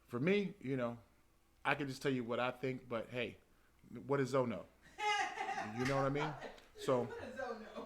for me, I can just tell you what I think, but hey, what does Zoe know? You know what I mean? So. What does Ozone know?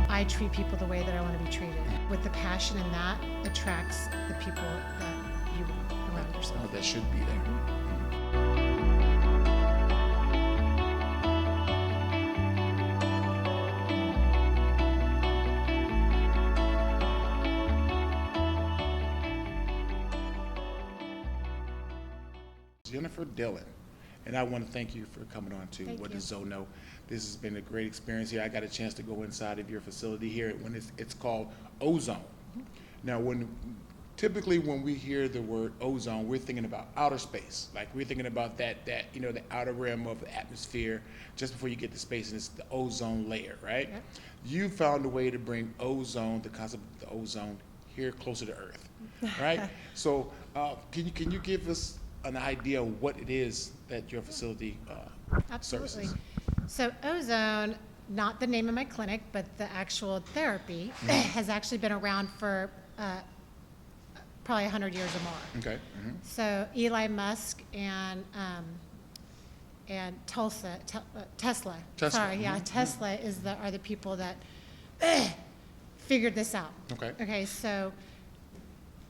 I treat people the way that I want to be treated. With the passion in that attracts the people that you want around yourself. That should be there. Jennifer Dillon, and I want to thank you for coming on to Thank What you. Does Zoe Know? This has been a great experience here. I got a chance to go inside of your facility here when it's called Ozone. Now, typically when we hear the word ozone, we're thinking about outer space. Like we're thinking about that the outer rim of the atmosphere just before you get to space, and it's the ozone layer, right? Yep. You found a way to bring ozone, the concept of the ozone, here closer to Earth, right? So, can you give us an idea of what it is that your facility Absolutely. services? So Ozone, not the name of my clinic, but the actual therapy, has actually been around for probably 100 years or more. Okay. So Eli Musk and Tesla. Tesla. Sorry, yeah, Tesla are the people that figured this out. Okay. Okay, so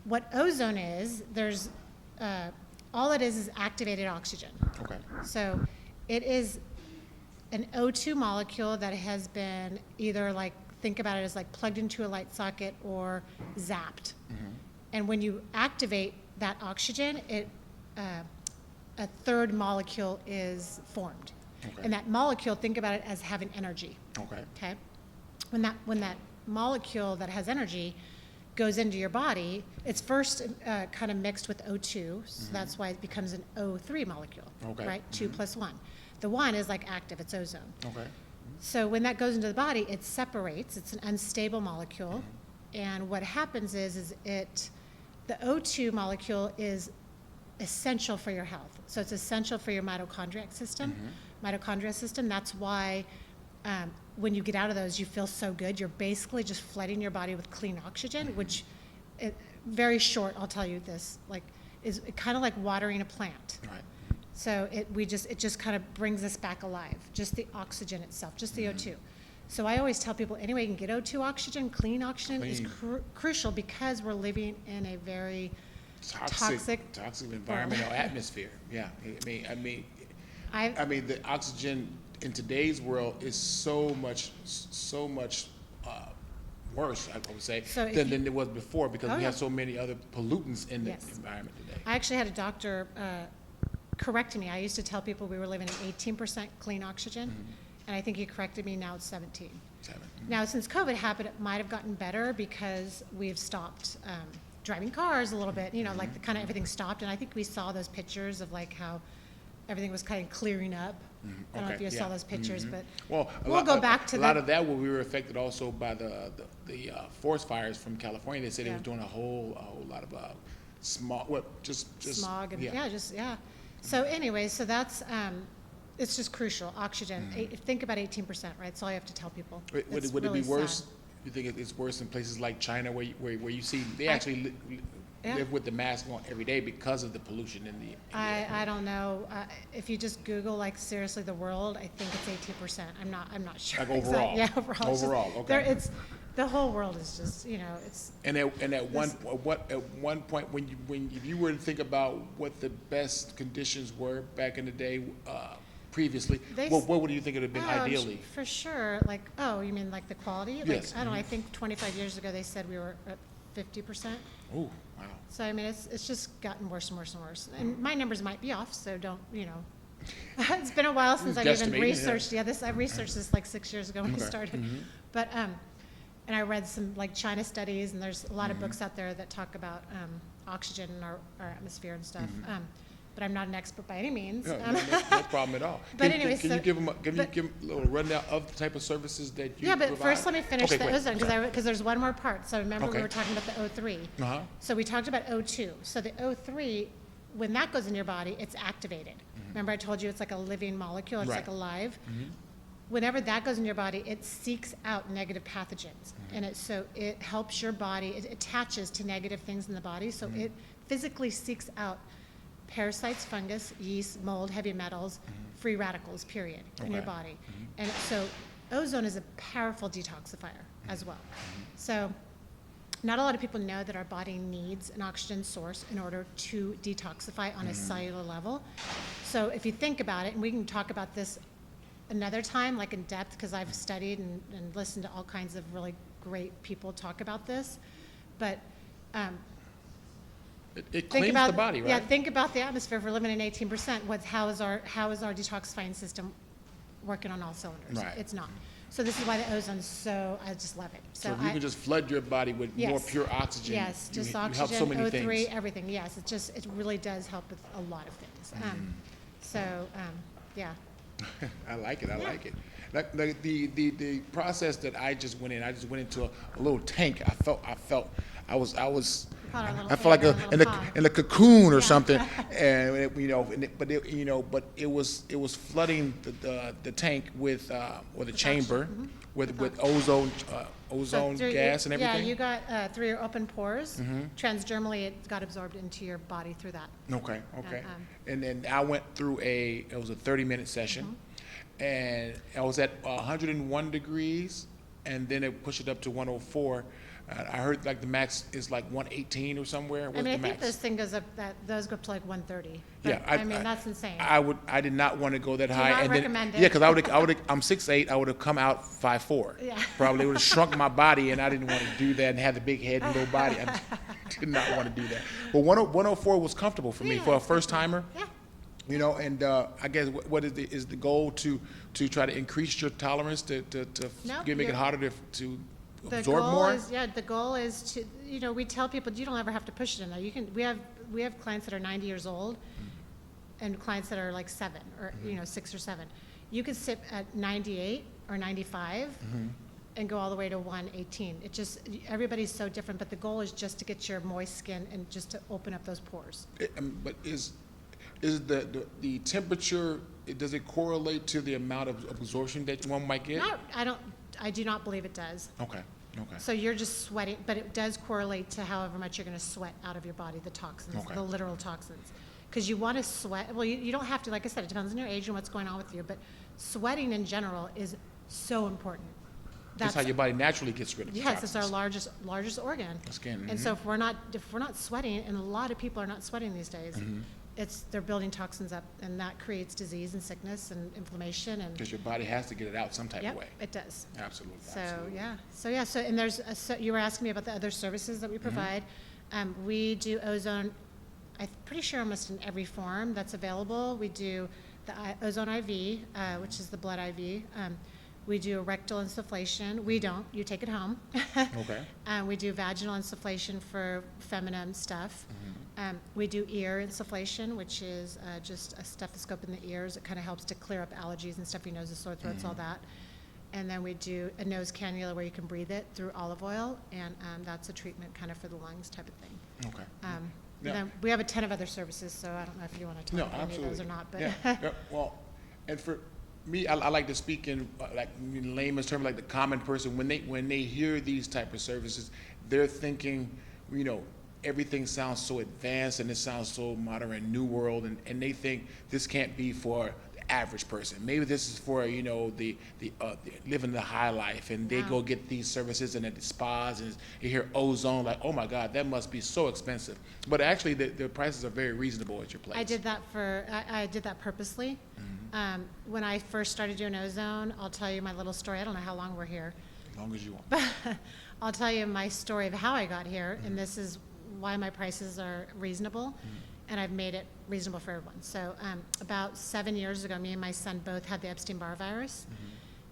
what ozone is, there's all it is activated oxygen. Okay. So it is an O2 molecule that has been either think about it as plugged into a light socket or zapped. And when you activate that oxygen, a third molecule is formed. Okay. And that molecule, think about it as having energy. Okay. Okay? When that molecule that has energy goes into your body, it's first kind of mixed with O2, so that's why it becomes an O3 molecule, Okay. right? 2 plus 1. The 1 is active, it's ozone. Okay. So when that goes into the body, it separates, it's an unstable molecule, and what happens is the O2 molecule is essential for your health. So it's essential for your mitochondrial system. That's why when you get out of those, you feel so good. You're basically just flooding your body with clean oxygen, which, very short, I'll tell you this, is kind of like watering a plant. Right. So it just kind of brings us back alive, just the oxygen itself, just the O2. So I always tell people, anyway, you can get O2 oxygen, clean oxygen is crucial because we're living in a very toxic environmental atmosphere. Yeah, I mean, the oxygen in today's world is so much worse, I would say, than it was before because we have so many other pollutants in the environment today. I actually had a doctor correct me. I used to tell people we were living in 18% clean oxygen, And I think you corrected me, now it's 17. 7. Now, since COVID happened, it might have gotten better because we've stopped driving cars a little bit, you know, like the kind of everything stopped. And I think we saw those pictures of like how everything was kind of clearing up. I don't know if you saw those pictures, but Well, we'll go back to a that. lot of that. We were affected also by the forest fires from California. They said they Yeah. were doing a whole lot of small, just Smog and yeah. So anyway, so that's it's just crucial. Oxygen. Think about 18%, right? That's all you have to tell people. Would It's it really be worse? sad. You think it's worse in places like China where you see they actually live with the mask on every day because of the pollution in the air? I don't know. If you just Google like seriously the world, I think it's 18%. I'm not sure. Like overall? Yeah, overall. It's just- Overall, okay. It's the whole world is just, you know, it's And at one point when if you were to think about what the best conditions were back in the day previously, They what would you think it would have been oh, ideally? for sure. Like, oh, you mean like the quality? Like, Yes. I don't know. I think 25 years ago they said we were at 50%. Oh, wow. So I mean, it's just gotten worse and worse and worse. And my numbers might be off, so don't, you know. It's been a while since I've even Guesstimating, yeah. researched. Yeah, I researched this like 6 years ago when I Okay. started. But and I read some like China studies, and there's a lot of books out there that talk about oxygen in our atmosphere and stuff. But I'm not an expert by any means. No, no problem at all. But Can anyway, you so- give them but- a little rundown of the type of services that you Yeah, but provide? first let me finish Okay, the great. ozone because there's one more part. So remember we Okay. were talking about the O3. Uh-huh. So we talked about O2. So the O3, when that goes in your body, it's activated. Remember I told you it's like a living molecule. It's Right. like alive. Whenever that goes in your body, it seeks out negative pathogens, and it helps your body. It attaches to negative things in the body, so it physically seeks out parasites, fungus, yeast, mold, heavy metals, free radicals, period, in your Okay. body. And so ozone is a powerful detoxifier as well. So not a lot of people know that our body needs an oxygen source in order to detoxify on a cellular level. So if you think about it, and we can talk about this another time, like in depth, because I've studied and listened to all kinds of really great people talk about this. But It think cleans about the body, right? Yeah, think about the atmosphere. If we're living in 18%, how is our detoxifying system working on all cylinders? Right. It's not. So this is why the ozone's so, I just love it. So if you can just flood your body with more Yes. pure oxygen. Yes, you just help oxygen, so many O3, things. everything. Yes, it really does help with a lot of things. Yeah. I like it. I Yeah. like it. Like the process that I just went into a little tank. I felt I was Caught our little I felt like egg in a little pod. in a cocoon or Yeah. something, and it was flooding the tank with or the chamber with ozone So through gas and Yeah, everything. you got, through your open pores, transdermally, it got absorbed into your body through that. Okay. And then I went through it was a 30-minute session, and I was at 101 degrees, and then it pushed it up to 104. I heard like the max is like 118 or somewhere. What's I mean, I the think max? this thing those go up to like 130. Yeah, But, I mean, that's insane. I did not want to go that high. not and then, recommend it. Yeah, because I'm 6'8". I would have come out 5'4". Yeah. Probably would have shrunk my body, and I didn't want to do that and have the big head and low body. I did not want to do that. But 104 was comfortable for me Yeah, for a it's first timer. Yeah. You know, and I guess what is the goal to try to increase your tolerance to No, make it you're- harder to The absorb goal more? is, the goal is to, we tell people, you don't ever have to push it in there. We have clients that are 90 years old and clients that are like 7 or, 6 or 7. You could sit at 98 or 95 and go all the way to 118. It just, everybody's so different, but the goal is just to get your moist skin and just to open up those pores. But is the temperature, does it correlate to the amount of absorption that one might get? I do not believe it does. Okay. So you're just sweating, but it does correlate to however much you're going to sweat out of your body, the toxins, Okay. the literal toxins. Because you want to sweat, well, you don't have to, like I said, it depends on your age and what's going on with you, but sweating in general is so important. That's how your body naturally gets rid of the Yes, it's our toxins. largest organ. The skin, And so if we're not sweating, and a lot of people are not sweating these days, Mm-hmm. they're building toxins up, and that creates disease and sickness and inflammation and. Because your body has to get it out some type of Yep, way. it does. Absolutely. So, absolutely. so and there's, you were asking me about the other services that we provide. We do ozone, I'm pretty sure almost in every form that's available. We do Ozone IV, which is the blood IV. We do rectal insufflation. We don't. You take it home. Okay. We do vaginal insufflation for feminine stuff. We do ear insufflation, which is just a stethoscope in the ears. It kind of helps to clear up allergies and stuffy noses, sore throats, all that. And then we do a nose cannula where you can breathe it through olive oil, and that's a treatment kind of for the lungs type of thing. Okay. And Yeah. then we have a ton of other services, so I don't know if you want to talk No, about any of those or not. But Yeah. Yeah. Well, and for me, I like to speak in like in layman's terms, like the common person. When they hear these type of services, they're thinking, everything sounds so advanced and it sounds so modern and new world, and they think this can't be for the average person. Maybe this is for the living the high life, and they go get these services and at the spas, and you hear Ozone, like, oh my God, that must be so expensive. But actually, the prices are very reasonable at your place. I did that purposely. When I first started doing Ozone, I'll tell you my little story. I don't know how long we're here. As long as you want. But I'll tell you my story of how I got here, and this is why my prices are reasonable, and I've made it reasonable for everyone. So about 7 years ago, me and my son both had the Epstein-Barr virus.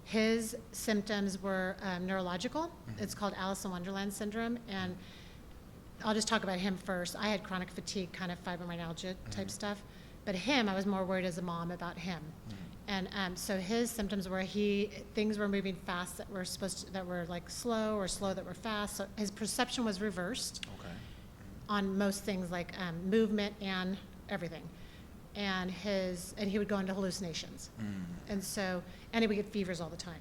His symptoms were neurological. It's called Alice in Wonderland syndrome, and I'll just talk about him first. I had chronic fatigue, kind of fibromyalgia type stuff, but him, I was more worried as a mom about him. And so his symptoms were things were moving fast that were like slow, or slow that were fast. So his perception was reversed on most things, like movement and everything. And he would go into hallucinations. And he would get fevers all the time.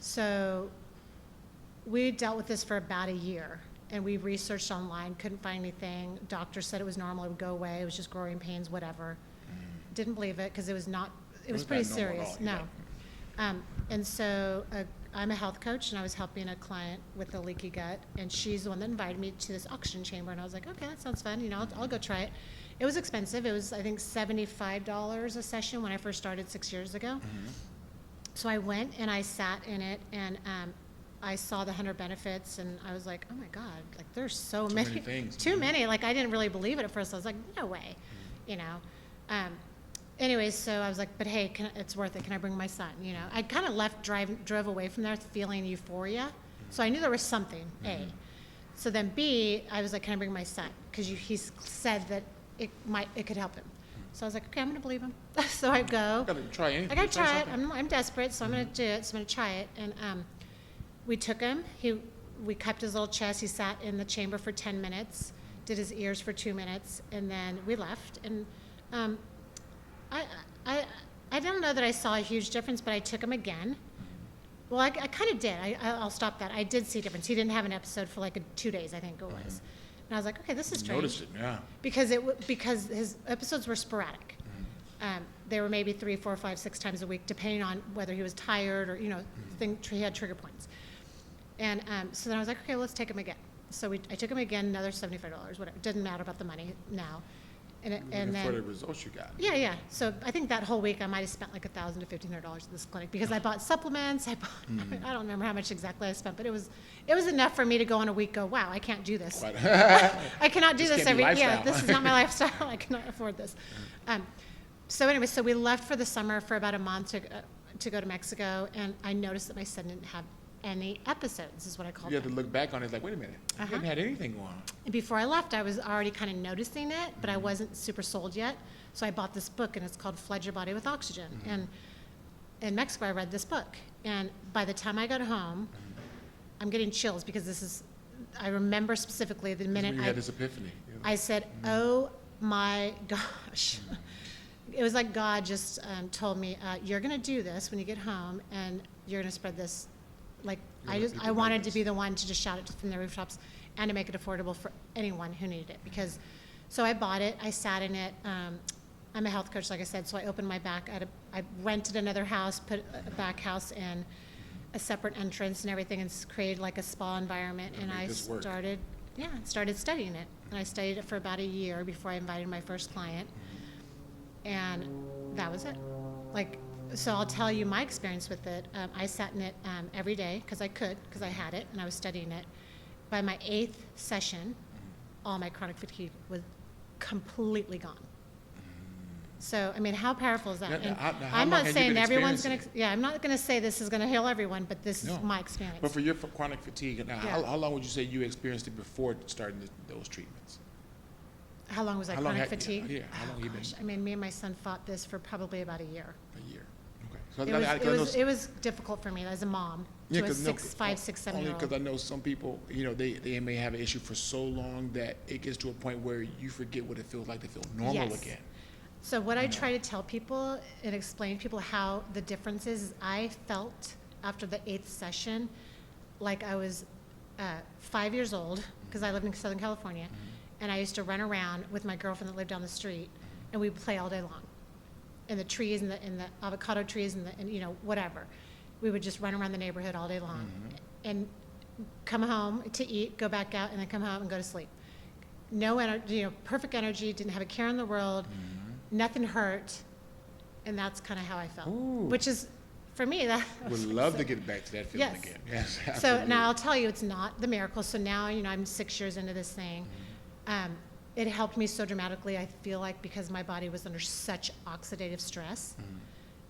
So we dealt with this for about a year, and we researched online, couldn't find anything. Doctors said it was normal, it would go away, it was just growing pains, whatever. Didn't believe it, because it was pretty serious. No. And so I'm a health coach, and I was helping a client with a leaky gut, and she's the one that invited me to this oxygen chamber, and I was like, okay, that sounds fun, I'll go try it. It was expensive. It was, I think, $75 a session when I first started 6 years ago. So I went and I sat in it, and I saw the 100 benefits, and I was like, oh my God, like there's so many things. Too many. Like I didn't really believe it at first. I was like, no way, Anyways, so I was like, but hey, it's worth it. Can I bring my son? I kind of drove away from there feeling euphoria. So I knew there was something, A. So then B, I was like, can I bring my son? Because he said that it could help him. So I was like, okay, I'm going to believe him. So I go. Gotta try anything. I got to try it. I'm desperate, so I'm going to do it. So I'm going to try it. And we took him. We cupped his little chest. He sat in the chamber for 10 minutes, did his ears for 2 minutes, and then we left. And I don't know that I saw a huge difference, but I took him again. Well, I kind of did. I'll stop that. I did see a difference. He didn't have an episode for like 2 days, I think it was. And I was like, okay, this is strange. Noticed it, yeah. Because his episodes were sporadic. They were maybe 3, 4, 5, 6 times a week, depending on whether he was tired or, he had trigger points. And so then I was like, okay, let's take him again. So I took him again, another $75, whatever. It doesn't matter about the money now. And then for the results you got. Yeah. So I think that whole week I might have spent like $1,000 to $1,500 at this clinic, because I bought supplements. I don't remember how much exactly I spent, but it was enough for me to go on a week. Go, wow, I can't do this. I cannot do this every. Yeah, this is not my lifestyle. I cannot afford this. So anyway, so we left for the summer for about a month to go to Mexico, and I noticed that my son didn't have any episodes, is what I called You had them. to look back on it, like, wait a minute, I hadn't had anything going on. And before I left, I was already kind of noticing it, but I wasn't super sold yet. So I bought this book, and it's called Flood Your Body with Oxygen. And in Mexico, I read this book. And by the time I got home, I'm getting chills, because I remember specifically the minute You had this epiphany. I said, oh my gosh. It was like God just told me, you're going to do this when you get home, and you're going to spread this. Like, I wanted to be the one to just shout it from the rooftops, and to make it affordable for anyone who needed it. So I bought it, I sat in it. I'm a health coach, like I said, so I opened my back. I rented another house, put a back house in, a separate entrance and everything, and created like a spa environment. And I started studying it. And I studied it for about a year before I invited my first client. And that was it. So I'll tell you my experience with it. I sat in it every day because I had it, and I was studying it. By my 8th session, all my chronic fatigue was completely gone. So, I mean, how powerful is that? Now, And how I'm long not have you saying been everyone's going to, experiencing yeah, I'm not going to say this is going to heal everyone, but this No. is my experience. But for your chronic fatigue, now, Yeah. how long would you say you experienced it before starting those treatments? How long was that How long chronic had- fatigue? yeah, how long you been- Gosh, I mean, me and my son fought this for probably about a year. A year. Okay. So It was difficult for me as a mom to a 5, 6, 7 year Only old. because I know some people, they may have an issue for so long that it gets to a point where you forget what it feels like to feel normal Yes. again. So what I try to tell people and explain to people how the difference is I felt after the 8th session like I was 5 years old, because I lived in Southern California, and I used to run around with my girlfriend that lived down the street, and we'd play all day long in the trees, in the avocado trees, and whatever. We would just run around the neighborhood all day long and come home to eat, go back out, and then come home and go to sleep. No energy, perfect energy, didn't have a care in the world, nothing hurt, and that's kind of how I felt. Ooh. Which is, for me, that Would love to get back to that feeling Yes. again. Yes, So absolutely. now I'll tell you, it's not the miracle. So now, I'm 6 years into this thing. It helped me so dramatically, I feel like, because my body was under such oxidative stress.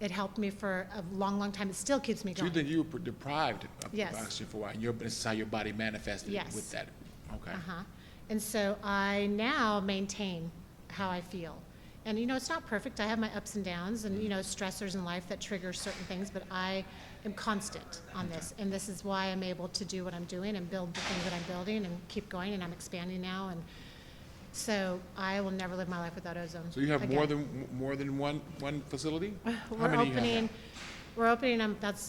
It helped me for a long, long time. It still keeps me So you going. think you were deprived of Yes. oxygen for a while, and this is how your body manifested Yes. with that. Okay. Uh-huh. And so I now maintain how I feel. And, it's not perfect. I have my ups and downs and, stressors in life that trigger certain things, but I am constant on this. And this is why I'm able to do what I'm doing and build the things that I'm building and keep going, and I'm expanding now. And so I will never live my life without ozone. So you have again. more than one facility? How We're many you have opening, now? we're opening,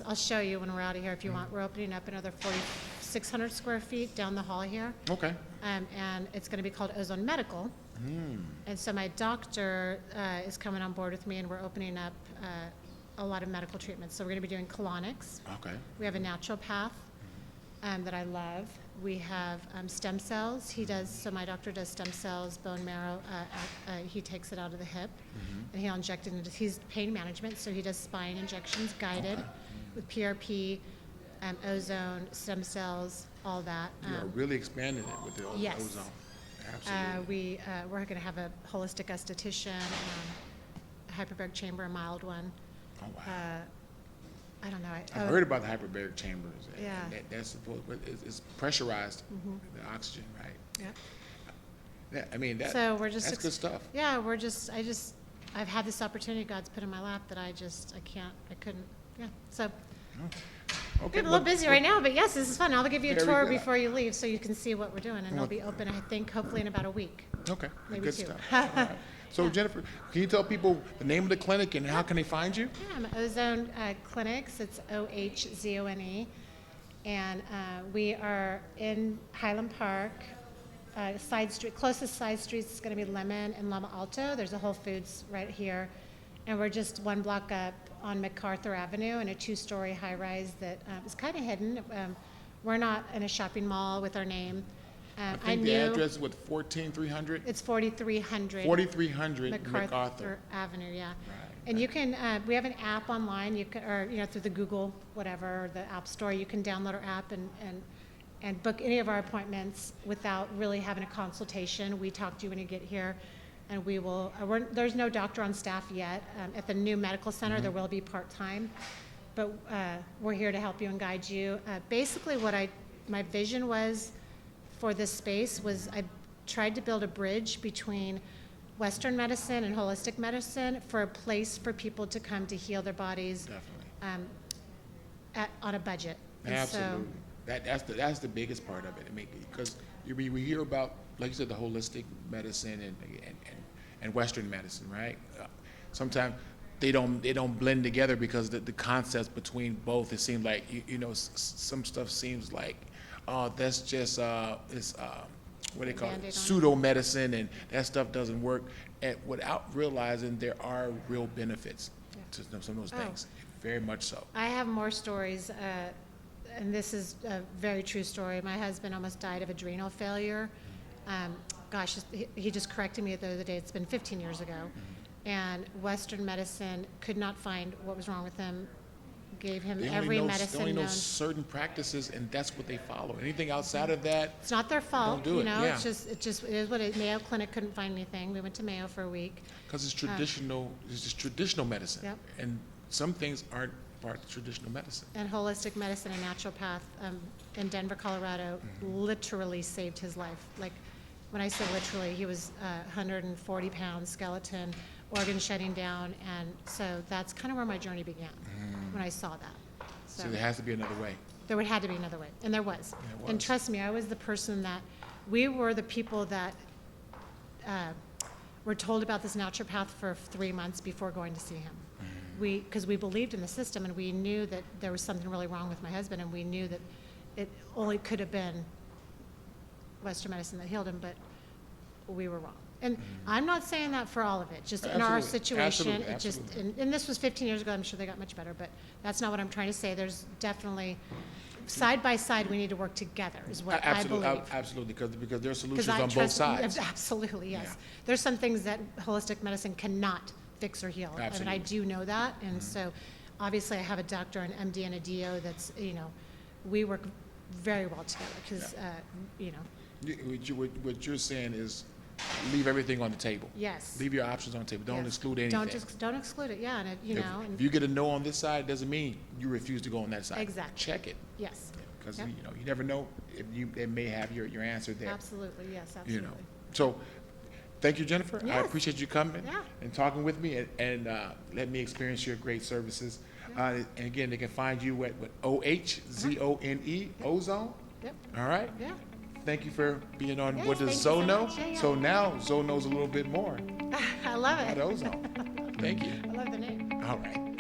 I'll show you when we're out of here if you want. We're opening up another 4,600 square feet down the hall here. Okay. And it's going to be called Ozone Medical. And so my doctor is coming on board with me, and we're opening up a lot of medical treatments. So we're going to be doing colonics. Okay. We have a naturopath that I love. We have stem cells. So my doctor does stem cells, bone marrow. He takes it out of the hip, and he'll inject it into, he's pain management, so he does spine injections, guided, with PRP, ozone, stem cells, all that. You are really expanding it with the Yes. ozone. Absolutely. We're going to have a holistic esthetician, a hyperbaric chamber, a mild one. Oh, wow. I don't know. I've heard about the hyperbaric chambers. Yeah. That's supposed, it's pressurized, the oxygen, right? Yeah. Yeah, I mean, So we're just that's good stuff. Yeah, I've had this opportunity God's put in my lap that I couldn't. Yeah. So Okay. we're a little busy right now, but yes, this is fun. I'll give you a Very tour good. before you leave so you can see what we're doing, and it'll be open, I think, hopefully in about a week. Okay. Maybe Good 2. stuff. All right. So Jennifer, can you tell people the name of the clinic and how can they find you? Yeah, I'm OhZone Clinics. It's OhZone. And we are in Highland Park. Closest side streets is going to be Lemon and Loma Alto. There's a Whole Foods right here. And we're just 1 block up on MacArthur Avenue in a 2-story high-rise that is kind of hidden. We're not in a shopping mall with our name. I think the address is what, 14300? It's 4300. 4300 MacArthur MacArthur. Avenue, yeah. Right. And you can, we have an app online, or through the Google, whatever, or the App Store, you can download our app and book any of our appointments without really having a consultation. We talk to you when you get here, and we will, there's no doctor on staff yet. At the new medical center, there will be part-time, but we're here to help you and guide you. Basically, my vision was for this space was I tried to build a bridge between Western medicine and holistic medicine for a place for people to come to heal their bodies on a budget. And Absolutely. That's the biggest part of it. I mean, because we hear about, like you said, the holistic medicine and Western medicine, right? Sometimes they don't blend together because the concepts between both, it seems like some stuff seems like, oh, that's just what they call Band-Aid on it, it. pseudo medicine, and that stuff doesn't work, and without realizing there are real benefits to some of those things. Very much so. I have more stories, and this is a very true story. My husband almost died of adrenal failure. He just corrected me the other day. It's been 15 years ago. And Western medicine could not find what was wrong with him. gave him They every only medicine know known. certain practices, and that's what they follow. Anything outside of that, It's not their fault, Don't do you it, know, yeah. it just is what it is. Mayo Clinic couldn't find anything. We went to Mayo for a week. because it's traditional, it's just traditional medicine. Yep. And some things aren't part of traditional medicine. And holistic medicine and naturopath in Denver, Colorado, literally saved his life. Like, when I say literally, he was 140 pounds, skeleton, organs shutting down, and so that's kind of where my journey began, when I saw that. So there has to be another way. There would had to be another way, and there was. There And was. trust me, I was the person that, we were the people that were told about this naturopath for 3 months before going to see him. Because we believed in the system, and we knew that there was something really wrong with my husband, and we knew that it only could have been Western medicine that healed him, but we were wrong. And I'm not saying that for all of it, just in our Absolutely. situation, Absolutely. it just, Absolutely. and this was 15 years ago, I'm sure they got much better, but that's not what I'm trying to say. There's definitely, side by side, we need to work together, is what I Absolutely, believe. absolutely, because there are 'Cause solutions I on both trust- sides. Absolutely, yes. Yeah. There's some things that holistic medicine cannot fix or heal. I mean, I Absolutely. do know that, and so, obviously, I have a doctor, an MD, and a DO that's, we work very well together, because, What you're saying is leave everything on the table. yes. Leave your options on the table. Don't Yes. exclude anything. Don't exclude it, yeah, and, If you get a no on this side, it doesn't mean you refuse to go on that side. Exactly. Check it, yes, because, Yep. you never know if it may have your answer there. absolutely, yes, You absolutely. know, so, thank you, Jennifer. I Yes. appreciate you coming Yeah. and talking with me and let me experience your great services. And again, they can find you at OhZone, Ozone. Yep, All right? yeah. Thank you for being on Yes, What Does thank you Zoe so Know? much. Yeah, yeah. So now Zoe knows a little bit more I love about it. ozone. Thank you. I love the name. All right.